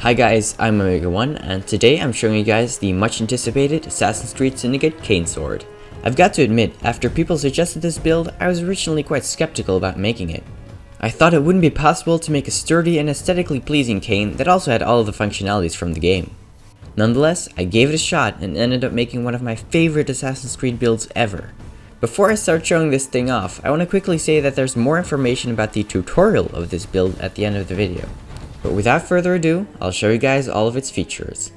Hi guys, I'm Omega1 and today I'm showing you guys the much anticipated Assassin's Creed Syndicate Cane Sword. I've got to admit, after people suggested this build, I was originally quite skeptical about making it. I thought it wouldn't be possible to make a sturdy and aesthetically pleasing cane that also had all of the functionalities from the game. Nonetheless, I gave it a shot and ended up making one of my favorite Assassin's Creed builds ever. Before I start showing this thing off, I want to quickly say that there's more information about the tutorial of this build at the end of the video. But without further ado, I'll show you guys all of its features.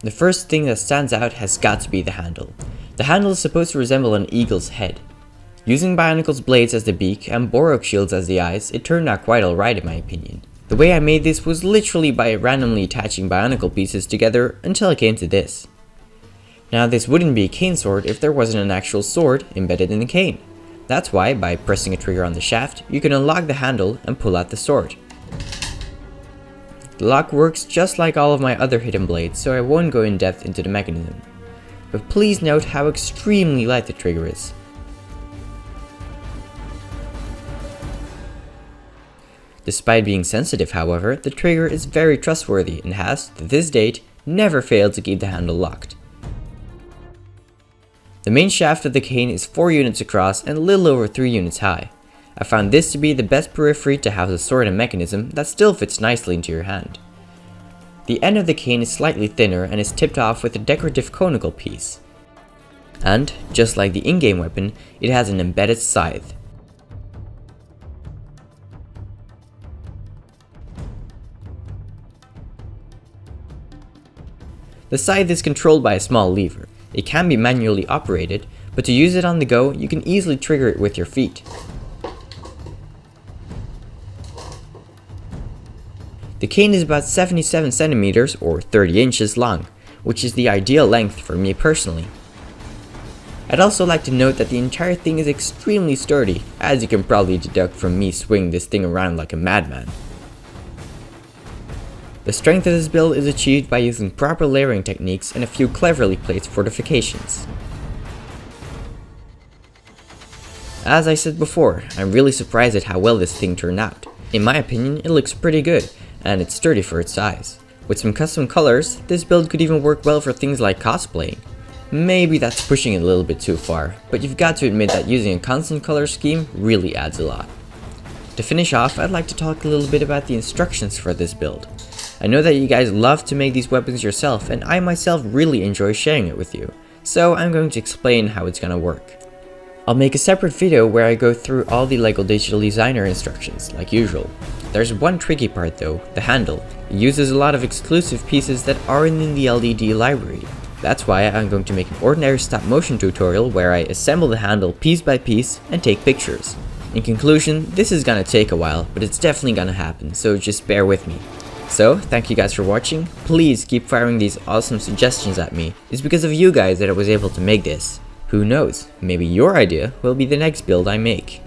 The first thing that stands out has got to be the handle. The handle is supposed to resemble an eagle's head. Using Bionicle's blades as the beak and Borok shields as the eyes, it turned out quite alright in my opinion. The way I made this was literally by randomly attaching Bionicle pieces together until I came to this. Now this wouldn't be a cane sword if there wasn't an actual sword embedded in the cane. That's why, by pressing a trigger on the shaft, you can unlock the handle and pull out the sword. The lock works just like all of my other hidden blades, so I won't go in depth into the mechanism. But please note how extremely light the trigger is. Despite being sensitive, however, the trigger is very trustworthy and has, to this date, never failed to keep the handle locked. The main shaft of the cane is 4 units across and a little over 3 units high. I found this to be the best periphery to house a sword and mechanism that still fits nicely into your hand. The end of the cane is slightly thinner and is tipped off with a decorative conical piece. And, just like the in-game weapon, it has an embedded scythe. The scythe is controlled by a small lever. It can be manually operated, but to use it on the go, you can easily trigger it with your feet. The cane is about 77 centimeters or 30 inches long, which is the ideal length for me personally. I'd also like to note that the entire thing is extremely sturdy, as you can probably deduct from me swinging this thing around like a madman. The strength of this build is achieved by using proper layering techniques and a few cleverly placed fortifications. As I said before, I'm really surprised at how well this thing turned out. In my opinion, it looks pretty good, and it's sturdy for its size. With some custom colors, this build could even work well for things like cosplaying. Maybe that's pushing it a little bit too far, but you've got to admit that using a constant color scheme really adds a lot. To finish off, I'd like to talk a little bit about the instructions for this build. I know that you guys love to make these weapons yourself, and I myself really enjoy sharing it with you, so I'm going to explain how it's gonna work. I'll make a separate video where I go through all the LEGO Digital Designer instructions, like usual. There's one tricky part though, the handle. It uses a lot of exclusive pieces that aren't in the LDD library. That's why I'm going to make an ordinary stop motion tutorial where I assemble the handle piece by piece and take pictures. In conclusion, this is gonna take a while, but it's definitely gonna happen, so just bear with me. So, thank you guys for watching. Please keep firing these awesome suggestions at me. It's because of you guys that I was able to make this. Who knows, maybe your idea will be the next build I make.